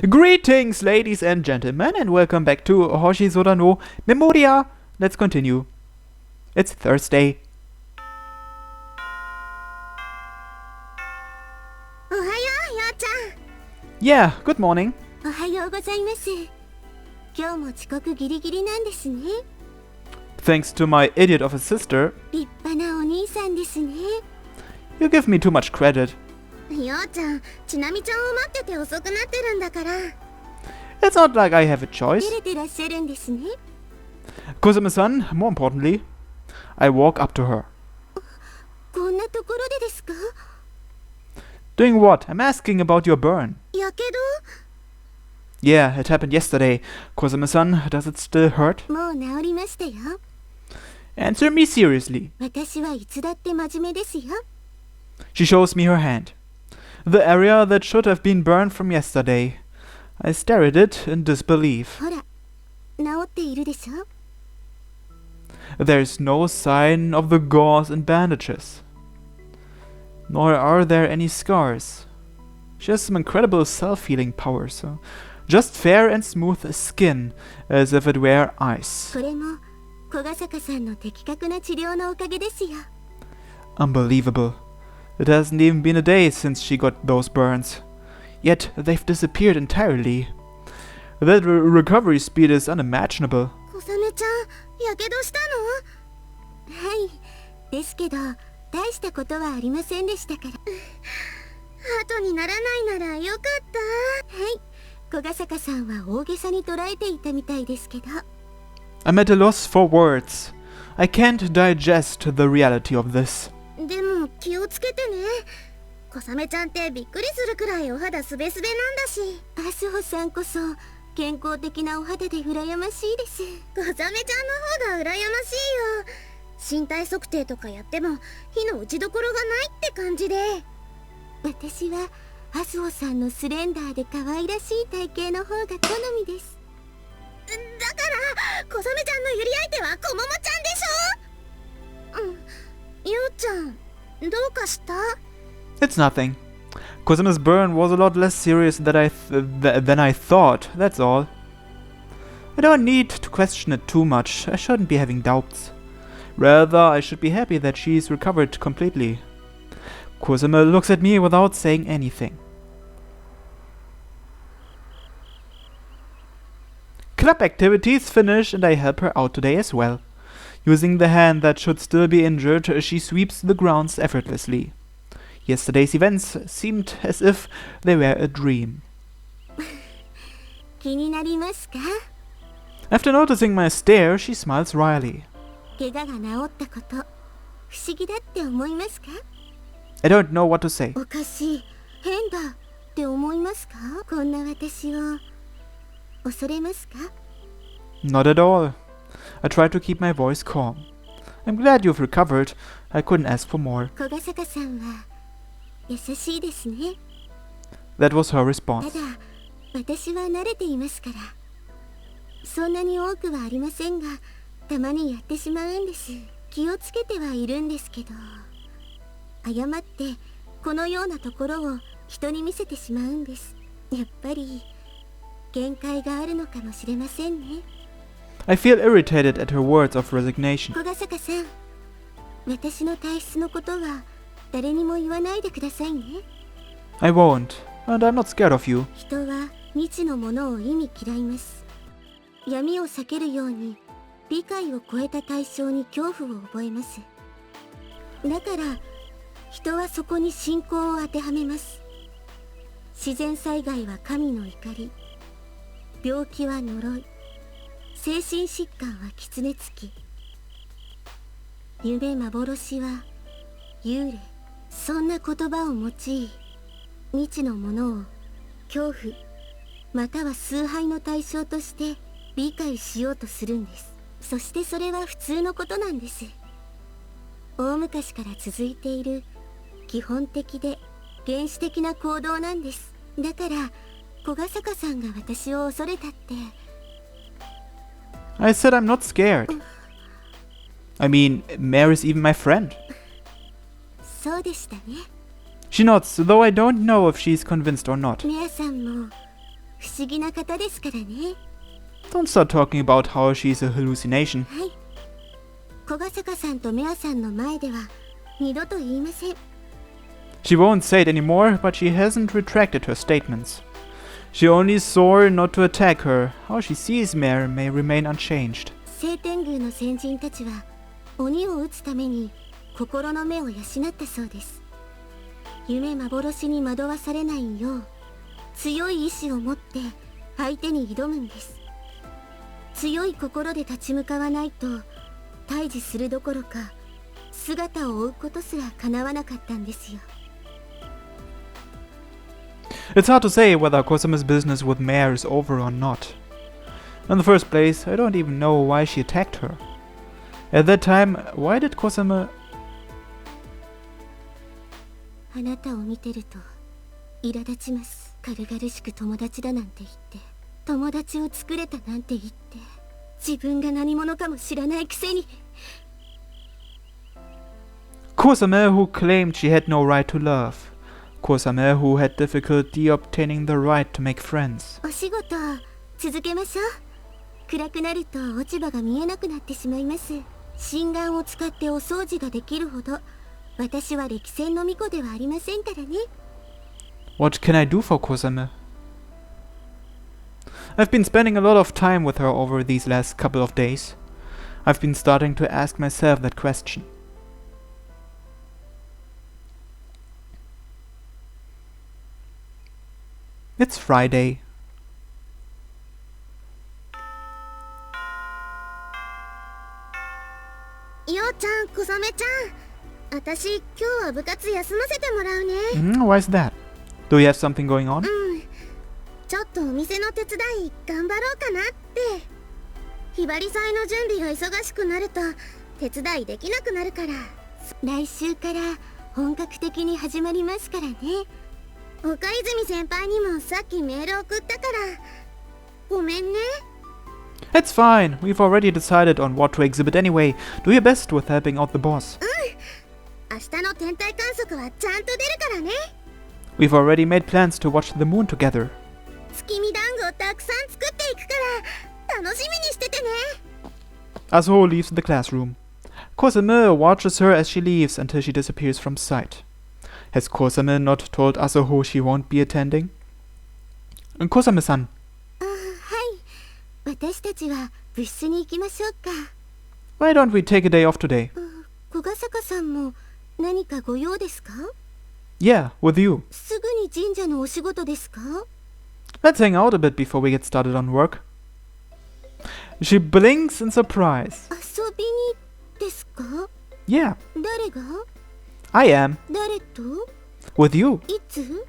Greetings, ladies and gentlemen, and welcome back to Hoshizora no Memoria. Let's continue. It's Thursday. おはよう、ようちゃん。 Yeah, good morning. おはようございます。今日も遅刻ギリギリなんですね。 Thanks to my idiot of a sister. 立派なお兄さんですね。 You give me too much credit. ようちゃん、ちなみちゃんを待ってて遅くなってるんだから。 It's not like I have a 照 choice. れてらっしゃるんですね。 Kosame-san, more importantly, I walk up to her. こんなところでですか？ Doing what? I'm asking about your burn. やけ Yeah, it happened yesterday. Kosame-san, does it still hurt? ど？もう治りましたよ。 Answer me seriously. 私はいつだって真面目ですよ。 She shows me her hand. The area that should have been burned from yesterday. I stare at it in disbelief. ほら、治っているでしょ？ There's no sign of the gauze and bandages. Nor are there any scars. She has some incredible self-healing powers. Just fair and smooth skin, as if it were ice. これも小ヶ坂さんの的確な治療のおかげですよ。 Unbelievable. It hasn't even been a day since she got those burns. Yet they've disappeared entirely. That recovery speed is unimaginable. 小雨ちゃん、やけどしたの？はい、ですけど大したことはありませんでしたから。後にならないならよかった。はい、小ヶ坂さんは大げさに捉えていたみたいですけど。 I'm at a loss for words. I can't digest the reality of this. でも気をつけてね。小雨ちゃんってびっくりするくらいお肌すべすべなんだし。アスホさんこそ健康的なお肌で羨ましいです。小雨ちゃんの方が羨ましいよ。身体測定とかやっても火の打ちどころがないって感じで。私はアスホさんのスレンダーで可愛らしい体型の方が好みです。だから小雨ちゃんのゆり相手はこももちゃんでしょ。ようちゃん、どうかした？ It's nothing. Kosame's burn was a lot less serious than I thought, that's all. I don't need to question it too much. I shouldn't be having doubts. Rather, I should be happy that she's recovered completely. Kosame looks at me without saying anything. Club activities finish and I help her out today as well. Using the hand that should still be injured, she sweeps the grounds effortlessly. Yesterday's events seemed as if they were a dream. 気になりますか？ After noticing my stare, she smiles wryly. 怪我が治ったこと、不思議だって思いますか？ I don't know what to say. おかしい、変だって思いますか？こんな私を恐れますか？ Not at all. I try to keep my voice calm. I'm glad you've recovered. I couldn't ask for more. 小ヶ坂さんは優しいですね。 That was her た response. だ、私は慣れていますから。そんなに多くはありませんが、たまにやってしまうんです。気をつけてはいるんですけど、誤ってこのようなところを人に見せてしまうんです。やっぱり限界があるのかもしれませんね。 I feel irritated at her words of resignation. 小ヶ坂さん、私の体質のことは誰にも言わないでくださいね。 I won't, and I'm not scared of you. 人は未知のものを意味嫌います。闇を避けるように理解を超えた対象に恐怖を覚えます。だから人はそこに信仰を当てはめます。自然災害は神の怒り、病気は呪い、精神疾患は狐つき、夢幻は幽霊。そんな言葉を用い、未知のものを恐怖または崇拝の対象として理解しようとするんです。そしてそれは普通のことなんです。大昔から続いている基本的で原始的な行動なんです。だから小ヶ坂さんが私を恐れたって。 I said I'm not scared. I mean, Mary's even my friend. そうでしたね。 She nods, though I don't know if she's convinced or not. メアさんも不思議な方ですからね。 Don't start talking about how she's a hallucination. はい。小ヶ坂さんとメアさんの前では二度と言いません。 She won't say it anymore, but she hasn't retracted her statements. She only swore not to attack her. How she sees Mare may remain unchanged. 聖天宮の先人たちは鬼を討つために心の目を養ったそうです。夢幻に惑わされないよう強い意志を持って相手に挑むんです。強い心で立ち向かわないと対峙するどころか姿を追うことすら叶わなかったんですよ。 It's hard to say whether Kosame's business with Mare is over or not. In the first place, I don't even know why she attacked her. At that time, why did Kosame... あなたを見てると苛立ちます。軽々しく友達だなんて言って友達を作れたなんて言って自分が何者かも知らないくせに。 Kosame, who claimed she had no right to love. Kosame, who had difficulty obtaining the right to make friends. お仕事続けましょう。暗くなると落ち葉が見えなくなってしまいます。心眼を使ってお掃除ができるほど私は歴戦の巫女ではありませんからね。 What can I do for Kosame? I've been spending a lot of time with her over these last couple of days. I've been starting to ask myself that question. It's Friday. ようちゃん、小雨ちゃん、私今日は部活休ませてもらうね。Why is that? Do you have something going on? ちょっとお店の手伝い頑張ろうかなって。ひばり祭の準備が忙しくなると手伝いできなくなるから。来週から本格的に始まりますからね。岡泉先輩にもさっきメール送ったからごめんね。 It's fine. We've already decided on what to exhibit anyway. Do your best with helping out the boss. 明日の天体観測はちゃんと出るからね。 We've already made plans to watch the moon together. 月見団子をたくさん作っていくから楽しみにしててね。 Asuho leaves the classroom. Kosame watches her as she leaves until she disappears from sight. Has Kosame not told Asuho she won't be attending? Kosame-san. はい。私たちは部室に行きましょうか。 Why don't we take a day off today? 小ヶ坂さんも何かご用ですか？ Yeah, with you. すぐに神社のお仕事ですか？ Let's hang out a bit before we get started on work. She blinks in surprise. 遊びにですか？ Yeah, 誰が？ I am. 誰と？ With you. いつ？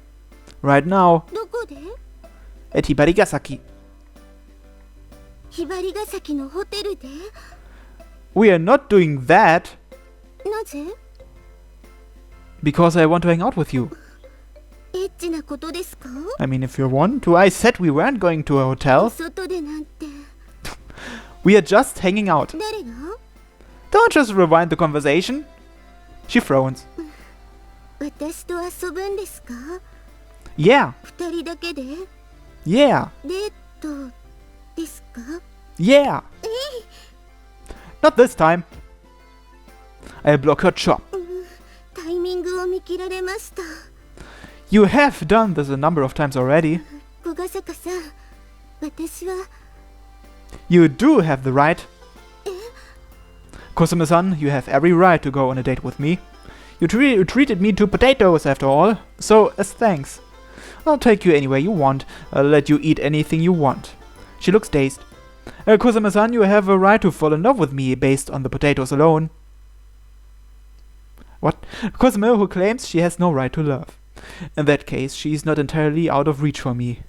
Right now. どこで？ At Hibarigasaki. ひばりが崎のホテルで？ We are not doing that なぜ？ because I want to hang out with you. エッチなことですか？ I mean, if you want to. I said we weren't going to a お hotel. 外でなんて。 We are just hanging out. 誰が？ Don't just rewind the conversation. She frowns. 私と遊ぶんですか？ Yeah, 二人だけで？ yeah, デートですか？ yeah. Not this time. I block her chop. タイミングを見切られました。 You have done this a number of times already. 小ヶ坂さん、私は You do have the right. Kosame-san, you have every right to go on a date with me. You treated me to potatoes after all, so as thanks. I'll take you anywhere you want. I'll let you eat anything you want. She looks dazed. Kosame-san, you have a right to fall in love with me based on the potatoes alone. What? Kosame, who claims she has no right to love. In that case, she's not entirely out of reach for me.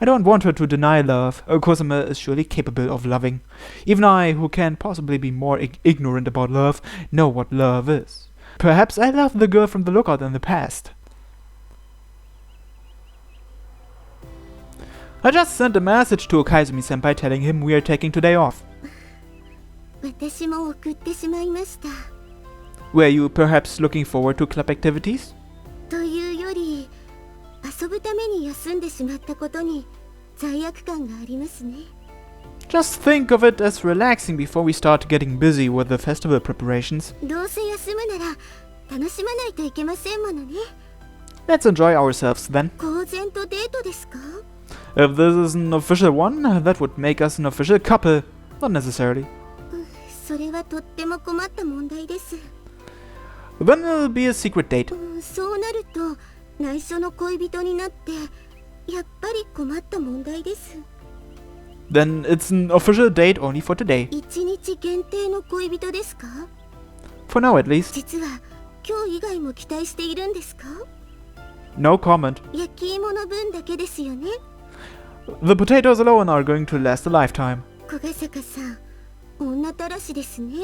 I don't want her to deny love. Kosame is surely capable of loving. Even I, who can possibly be more ignorant about love, know what love is. Perhaps I loved the girl from the lookout in the past. I just sent a message to Okaizumi-senpai telling him we are taking today off. 私も送ってしまいました。 Were you perhaps looking forward to club activities? というより、遊ぶために休んでしまったことに罪悪感がありますね。 Just think of it as relaxing before we start getting busy with the festival preparations. どうせ休むなら楽しまないといけませんものね。 Let's enjoy ourselves then. 公然とデートですか？ If this is an official one, that would make us an official couple. Not necessarily. それはとっても困った問題です。 Then it'll be a secret date. そうなると内緒の恋人になってやっぱり困った問題です。 Then it's an official date only for today. 一日限定の恋人ですか？ For now at least. 実は今日以外も期待しているんですか？ No comment. 焼き芋の分だけですよね。 The potatoes alone are going to last a lifetime. 小ヶ坂さん、女たらしですね。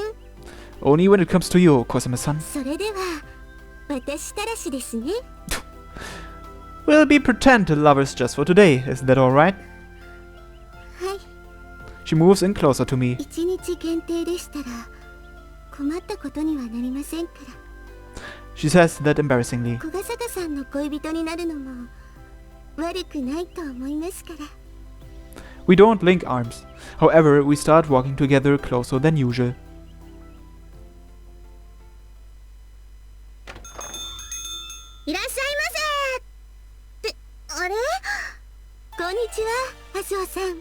Only when it comes to you, Kosame-san. それでは私たらしですね。 We'll be pretend lovers just for today. Is that alright? はい。 She moves in closer to me. 一日限定でしたら困ったことにはなりませんから。 She says that embarrassingly. 小ヶ坂さんの恋人になるのも悪くないと思いますから。 We don't link arms. However, we start walking together closer than usual. いらっしゃいませ。ってあれ？こんにちは、アスオさん。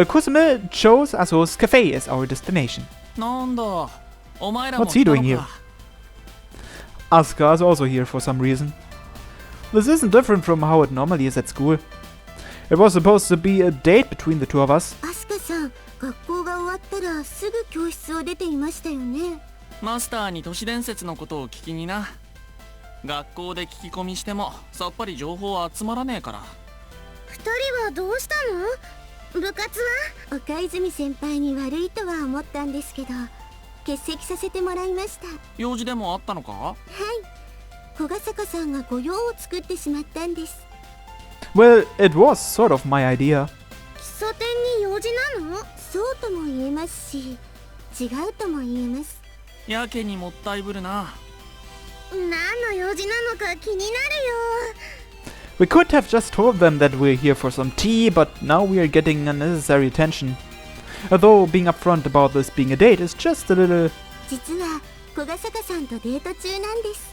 Kosame chose Aso's cafe as our destination. なんだ、お前らも What's he 来た doing の here? か。 Asuka is also here for some reason. This isn't different from how it normally is at school. It was supposed to be a date between the two of us. アスカさん、学校が終わったらすぐ教室を出ていましたよね。マスターに都市伝説のことを聞きにな。学校で聞き込みしてもさっぱり情報集まらねえから。二人はどうしたの？部活は？岡泉先輩に悪いとは思ったんですけど、欠席させてもらいました。用事でもあったのか？はい。小ヶ坂さんがご用を作ってしまったんです。 Well, it was sort of my idea. 喫茶店に用事なの？そうとも言えますし、違うとも言えます。やけにもったいぶるな。何の用事なのか気になるよ。 We could have just told them that we're here for some tea, but now we are getting unnecessary attention. Although being upfront about this being a date is just a little... 実は小ヶ坂さんとデート中なんです。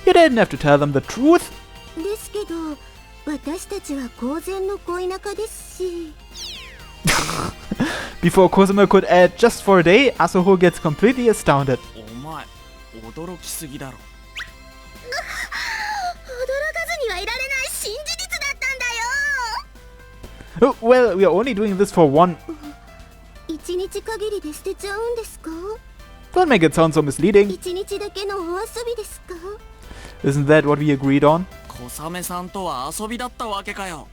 You didn't have to tell them the truth. ですけど、私たちは公然の恋仲ですし。 Before Kosame could add just for a day, Asuho gets completely astounded. お前、驚きすぎだろ。驚かずにはいられない新事実だったんだよ。 Oh, well, we are only doing this for one. 一日限りで捨てちゃうんですか？ Don't make it sound so misleading. 一日だけのお遊びですか？ Isn't that what we agreed on? 小雨さんとは遊びだったわけかよ。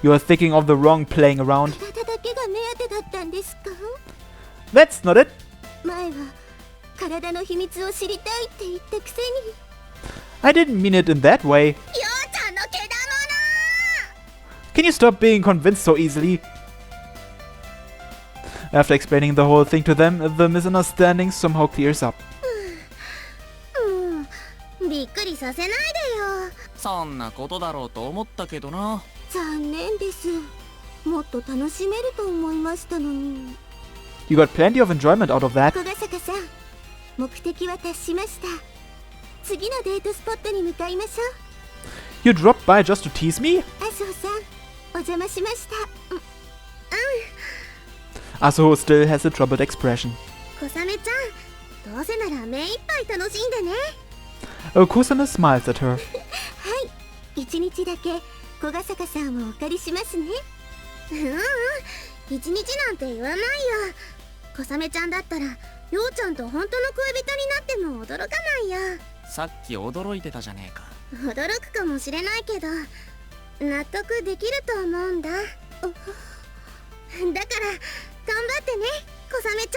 You are thinking of the wrong playing around. 体だけが目当てだったんですか？ That's not it. 前は体の秘密を知りたいって言ったくせに。 I didn't mean it in that way. ようちゃんのけだ Can you stop being convinced so easily? After explaining the whole thing to them, the misunderstanding somehow clears up. もうびっくりさせないでよ。そんなことだろうと思ったけどな。残念です。もっと楽しめると思いましたのに。 You got plenty of enjoyment out of that. 小ヶ坂さん、目的は達しました。次のデートスポットに向かいましょ You dropped by just to tease me? う。麻生さん、お邪魔しました。Asuho still has a troubled expression. 小雨ちゃん、どうせなら目いっぱい楽しんでね。Kosame smiles at her. はい、一日だけ小ヶ坂さんをお借りしますね。一日なんて言わないよ。小雨ちゃんだったらようちゃんと本当の恋人になっても驚かないよ。さっき驚いてたじゃねえか。驚くかもしれないけど納得できると思うんだ。だから頑張ってね、小雨ち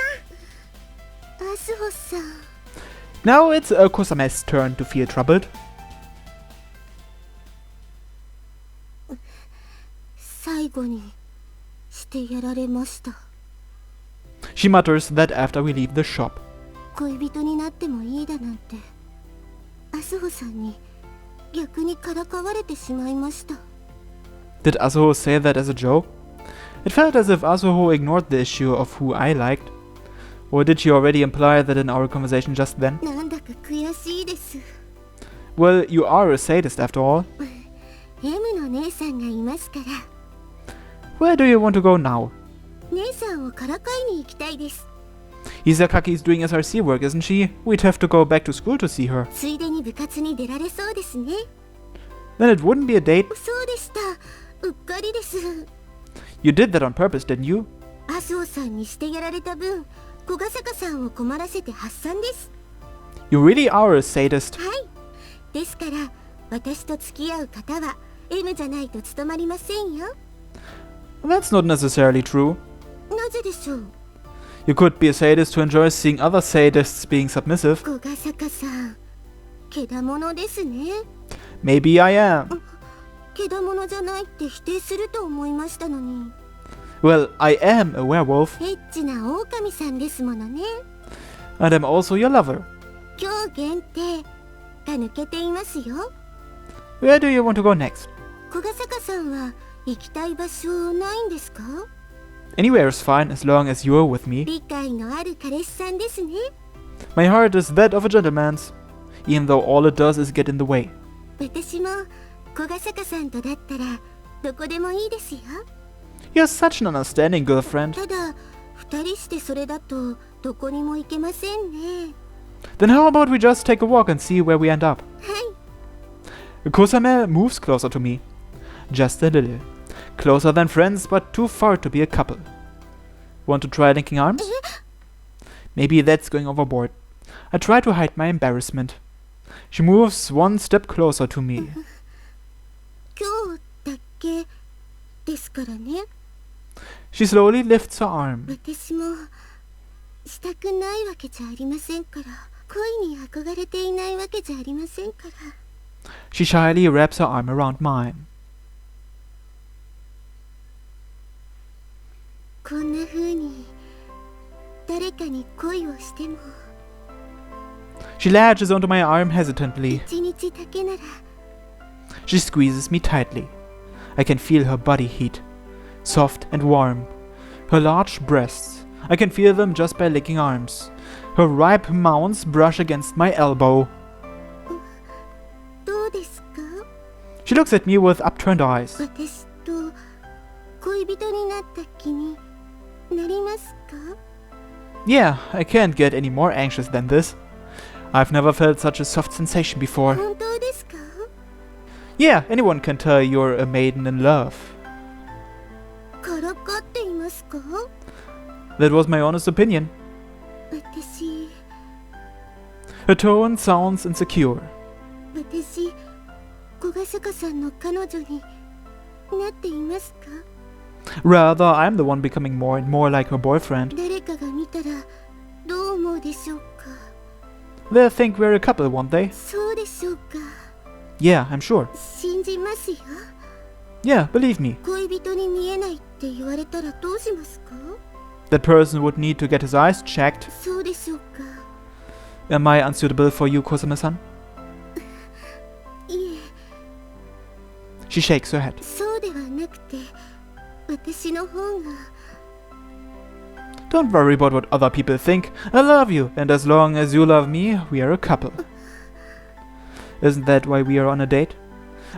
ゃん。アスホさん。 Now it's Kosame's turn to feel troubled. 最後にしてやられました。 She mutters that after we leave the shop. 恋人になってもいいだなんてアスホさんに逆にからかわれてしまいました。 Did Asuho say that as a joke? It felt as if Asuho ignored the issue of who I liked. Or did she already imply that in our conversation just then? なんだか悔しいです。 Well, you are a sadist after all. M の姉さんがいますから。 Where do you want to go now? 姉さんをからかいに行きたいです。 Hisakaki's doing SRC work, isn't she? We'd have to go back to school to see her. ついでに部活に出られそうですね。 Then it wouldn't be a date. そうでした。うっかりです。 You did that on purpose, didn't you? 麻生さんにしてやられた分、小ヶ坂さんを困らせて発散です。 You really are a sadist. はい。ですから、私と付き合う方は M じゃないと務まりませんよ。 That's not necessarily true. なぜでしょう。 You could be a sadist who enjoys seeing other sadists being submissive. 小ヶ坂さん、けだものですね。 Maybe I am. けだものじゃないって否定すると思いましたのに。 Well, I am a werewolf. エッチな狼さんですものね。 And I'm also your lover. 今日限定が抜けていますよ。 Where do you want to go next? 小ヶ坂さんは行きたい場所ないんですか？ Anywhere is fine as long as you're with me. 理解のある彼氏さんですね。 My heart is that of a gentleman's, even though all it does is get in the way. 私も小ヶ坂さんとだったらどこでもいいですよ。 You're such an understanding girlfriend. ただ二人してそれだとどこにも行けませんね。 Then how about we just take a walk and see where we end up? はい。 Kosame moves closer to me. Just a little. Closer than friends, but too far to be a couple. Want to try linking arms? Maybe that's going overboard. I try to hide my embarrassment. She moves one step closer to me. 今日だけですからね。 She slowly lifts her arm. 私もしたくないわけじゃありませんから。恋に憧れていないわけじゃありませんから。 She shyly wraps her arm around mine. こんな風に誰かに恋をしても She latches onto my arm hesitantly. 一日だけなら She squeezes me tightly. I can feel her body heat, soft and warm. Her large breasts, I can feel them just by licking arms. Her ripe mounds brush against my elbow. どうですか？ She looks at me with upturned eyes. 私と恋人になった気になりますか？ Yeah, I can't get any more anxious than this. I've never felt such a soft sensation before. 本当ですか？ Yeah, anyone can tell you're a maiden in love. からかっていますか？ That was my honest opinion. 私 Her tone sounds insecure. 私小ヶ坂さんの彼女になっていますか？ Rather, I'm the one becoming more and more like her boyfriend. 誰かが見たらどう思うでしょうか？ They'll think we're a couple, won't they? そうでしょうか？ Yeah, I'm sure. 信じますよ。 Yeah, believe me. 恋人に見えないって言われたらどうしますか？ That person would need to get his eyes checked. そうでしょうか？ Am I unsuitable for you, Kosame-san? いえ、 She shakes her head. そうではなくて、私の方が Don't worry about what other people think. I love you, and as long as you love me, we are a couple. Isn't that why we are on a date?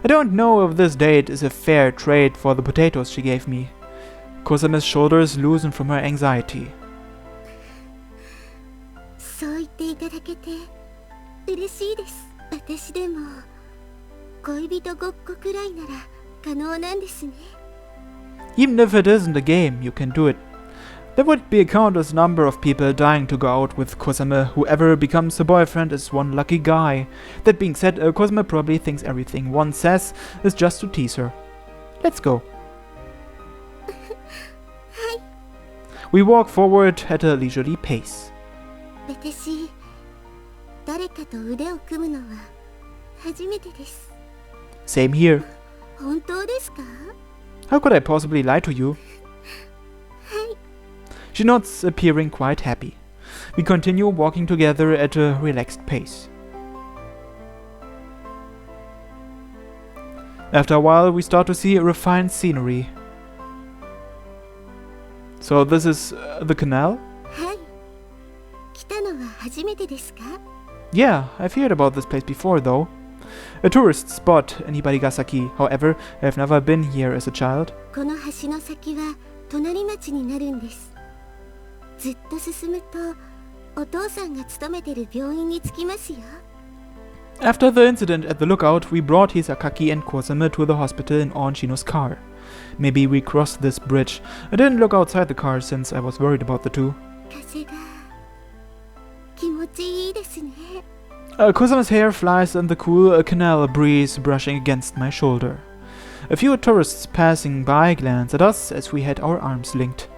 I don't know if this date is a fair trade for the potatoes she gave me. Kosame's shoulders loosen from her anxiety. そう言っていただけて嬉しいです。私でも恋人ごっこくらいなら可能なんですね。 Even if it isn't a game, you can do it. There would be a countless number of people dying to go out with Kosame. Whoever becomes her boyfriend is one lucky guy. That being said, Kosame probably thinks everything one says is just to tease her. Let's go. We walk forward at a leisurely pace. 私、誰かと腕を組むのは初めてです。 Same here. 本当ですか？ How could I possibly lie to you? はい。 She nods, appearing quite happy. We continue walking together at a relaxed pace. After a while, we start to see refined scenery. So this is the canal? はい。来たのは初めてですか？ Yeah, I've heard about this place before though. A tourist spot in Hibarigasaki. However, I've never been here as a child. この橋の先は隣町になるんです。ずっと進むとお父さんが勤めてる病院に着きますよ。After the incident at the lookout, we brought Hisakaki and Kosame to the hospital in Onshino's car. Maybe we crossed this bridge. I didn't look outside the car since I was worried about the two. 風が気持ちいいですね。Kosame's hair flies in the cool canal breeze brushing against my shoulder. A few tourists passing by glanced at us as we had our arms linked.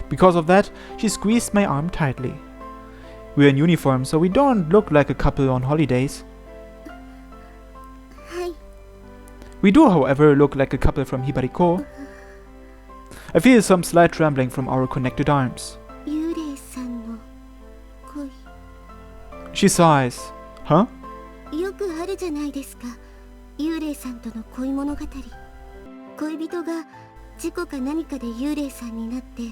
Because of that, she squeezed my arm tightly. We're in uniform, so we don't look like a couple on holidays. はい。 We do, however, look like a couple from Hibariko. I feel some slight trembling from our connected arms. 幽霊さんの恋。 She sighs. Huh? よくあるじゃないですか。幽霊さんとの恋物語。恋人が事故か何かで幽霊さんになって、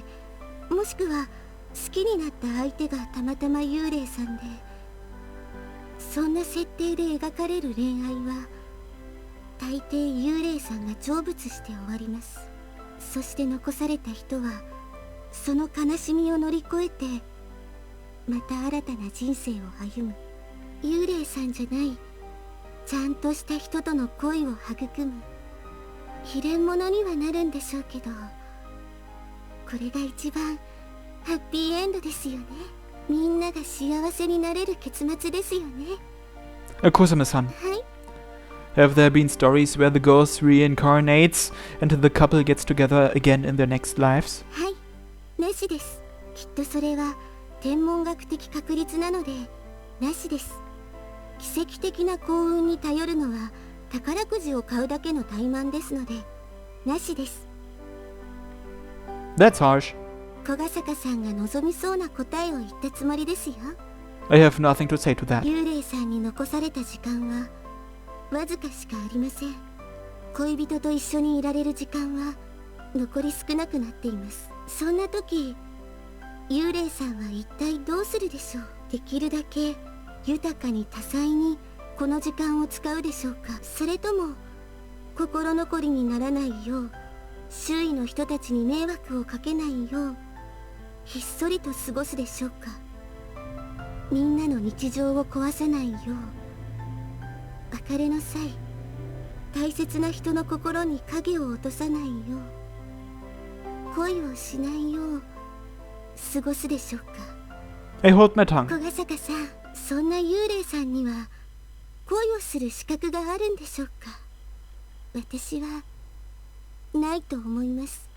もしくは好きになった相手がたまたま幽霊さんで、そんな設定で描かれる恋愛は大抵幽霊さんが成仏して終わります。そして残された人はその悲しみを乗り越えてまた新たな人生を歩む。幽霊さんじゃないちゃんとした人との恋を育む秘伝物にはなるんでしょうけど、これが一番ハッピーエンドですよね。みんなが幸せになれる結末ですよね。Kosame-san, はい。 have there been stories where the ghost reincarnates and the couple gets together again in their next lives? はい。なしです。きっとそれは天文学的確率なのでなしです。奇跡的な幸運に頼るのは宝くじを買うだけの怠慢ですのでなしです。 That's harsh. 小ヶ坂さんが望みそうな答えを言ったつもりですよ。 I have nothing to say to that. 幽霊さんに残された時間はわずかしかありません。恋人と一緒にいられる時間は残り少なくなっています。そんな時幽霊さんは一体どうするでしょう。できるだけ豊かに多彩にこの時間を使うでしょうか。それとも心残りにならないよう周囲の人たちに迷惑をかけないようひっそりと過ごすでしょうか。みんなの日常を壊さないよう別れの際大切な人の心に影を落とさないよう恋をしないよう過ごすでしょうか。 I hold my tongue. 小ヶ坂さん、そんな幽霊さんには恋をする資格があるんでしょうか。私はないと思います。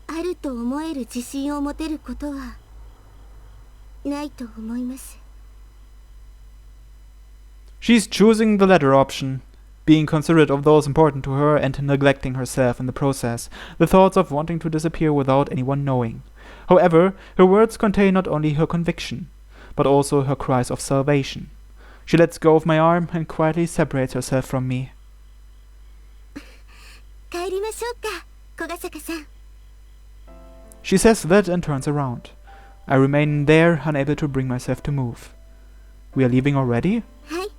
あると思える自信を持てることはないと思います。 She's choosing the latter option, being considerate of those important to her and neglecting herself in the process, the thoughts of wanting to disappear without anyone knowing. However, her words contain not only her conviction, but also her cries of salvation. She lets go of my arm and quietly separates herself from me. 帰りましょうか、小ヶ坂さん。 She says that and turns around. I remain there, unable to bring myself to move. We are leaving already? はい、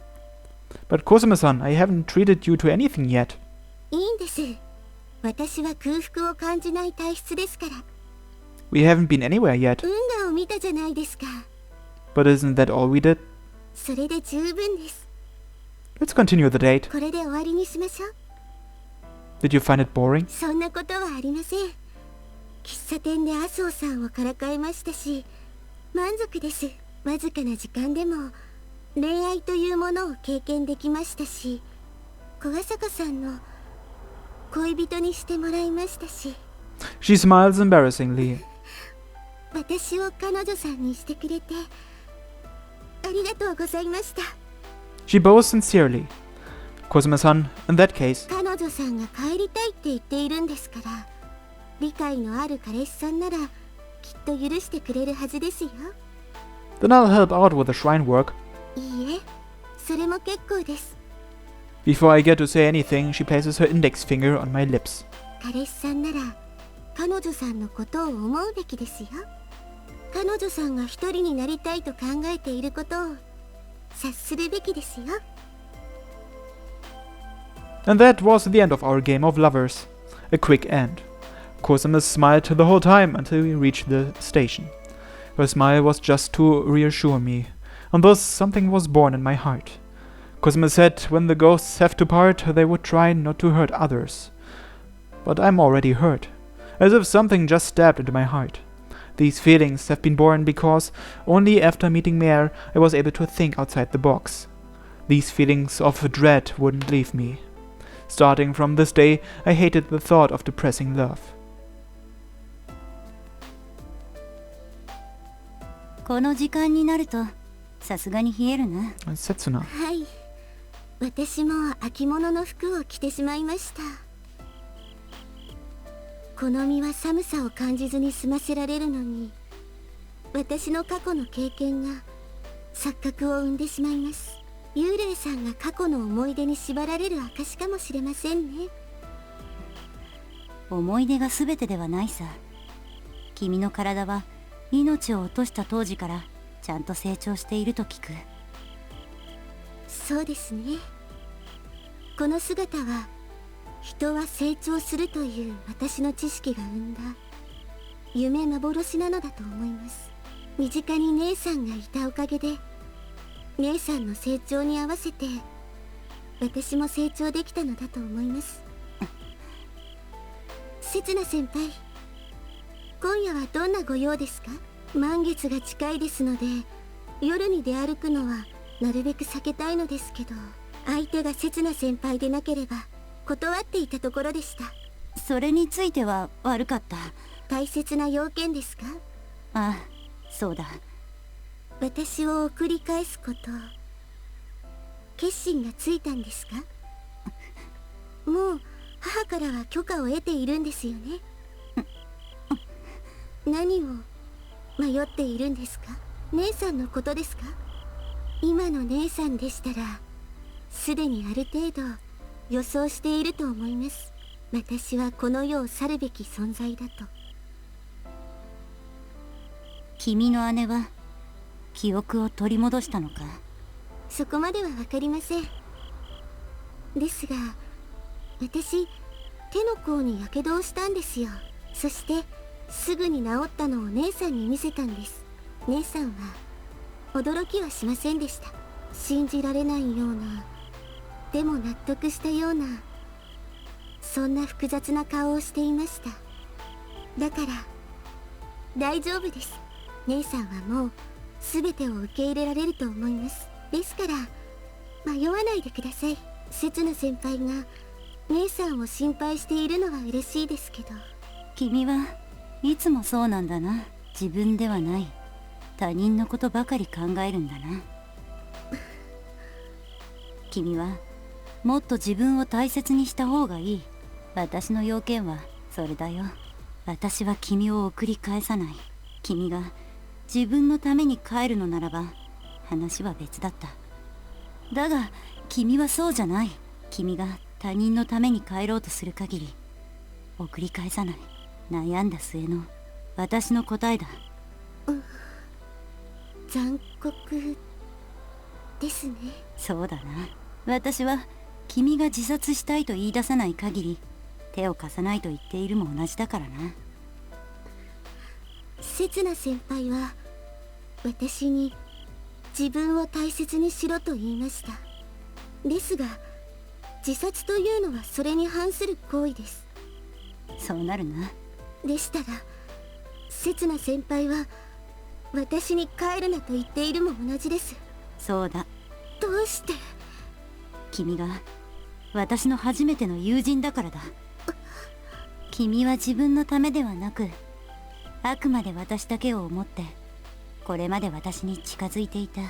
But Kosame-san, I haven't treated you to anything yet. いいんです。私は空腹を感じない体質ですから。 We haven't been anywhere yet. 運河を見たじゃないですか。 But isn't that all we did? それで十分です。 Let's continue the date. これで終わりにしましょう。 Did you find it boring? そんなことはありません。喫茶店で麻生さんをからかいましたし満足です。わずかな時間でも恋愛というものを経験できましたし小ヶ坂さんの恋人にしてもらいましたし She smiles embarrassingly. 私を彼女さんにしてくれてありがとうございました。 She bows sincerely. Kosame-san, in that case, 彼女さんが帰りたいって言っているんですから理解のある彼氏さんならきっと許してくれるはずですよ。 then I'll help out with the shrine work. いいえ、それも結構です。Before I get to say anything, she places her index finger on my lips. 彼氏さんなら彼女さんのことを思うべきですよ。彼女さんが一人になりたいと考えていることを察するべきですよ。And that was the end of our game of lovers. A quick end. Kosame smiled the whole time until we reached the station. Her smile was just to reassure me, and thus something was born in my heart. Kosame said when the ghosts have to part, they would try not to hurt others. But I'm already hurt, as if something just stabbed into my heart. These feelings have been born because only after meeting Mare I was able to think outside the box. These feelings of dread wouldn't leave me. Starting from this day, I hated the thought of depressing love. この時間になるとさすがに冷えるな。Setsuna. はい、私も秋物の服を着てしまいました。この身は寒さを感じずに済ませられるのに、私の過去の経験が錯覚を生んでしまいます。幽霊さんが過去の思い出に縛られる証かもしれませんね。思い出が全てではないさ。君の体は命を落とした当時からちゃんと成長していると聞く。そうですね。この姿は人は成長するという私の知識が生んだ夢幻なのだと思います。身近に姉さんがいたおかげで、姉さんの成長に合わせて私も成長できたのだと思います。刹那先輩、今夜はどんなご用ですか？満月が近いですので、夜に出歩くのはなるべく避けたいのですけど、相手が刹那先輩でなければ断っていたところでした。それについては悪かった。大切な要件ですか？ああ、そうだ。私を送り返すこと、決心がついたんですか？もう母からは許可を得ているんですよね。何を迷っているんですか？姉さんのことですか？今の姉さんでしたらすでにある程度予想していると思います。私はこの世を去るべき存在だと。君の姉は記憶を取り戻したのか？そこまでは分かりません。ですが私、手の甲にやけどをしたんですよ。そしてすぐに治ったのを姉さんに見せたんです。姉さんは驚きはしませんでした。信じられないような、でも納得したような、そんな複雑な顔をしていました。だから大丈夫です。姉さんはもう全てを受け入れられると思います。ですから迷わないでください。刹那先輩が姉さんを心配しているのは嬉しいですけど。君はいつもそうなんだな。自分ではない他人のことばかり考えるんだな。君はもっと自分を大切にした方がいい。私の要件はそれだよ。私は君を送り返さない。君が自分のために帰るのならば話は別だった。だが君はそうじゃない。君が他人のために帰ろうとする限り送り返さない。悩んだ末の私の答えだ。残酷ですね。そうだな。私は君が自殺したいと言い出さない限り手を貸さないと言っているも同じだからな。刹那先輩は私に自分を大切にしろと言いました。ですが自殺というのはそれに反する行為です。そうなるな。でしたら刹那先輩は私に帰るなと言っているも同じです。そうだ。どうして？君が私の初めての友人だからだ。君は自分のためではなくあくまで私だけを思ってこれまで私に近づいていた。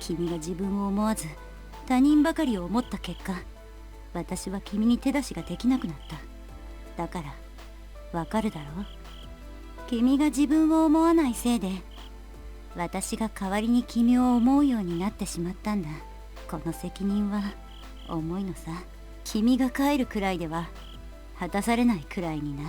君が自分を思わず他人ばかりを思った結果、私は君に手出しができなくなった。だからわかるだろう。君が自分を思わないせいで私が代わりに君を思うようになってしまったんだ。この責任は重いのさ。君が帰るくらいでは果たされないくらいにな。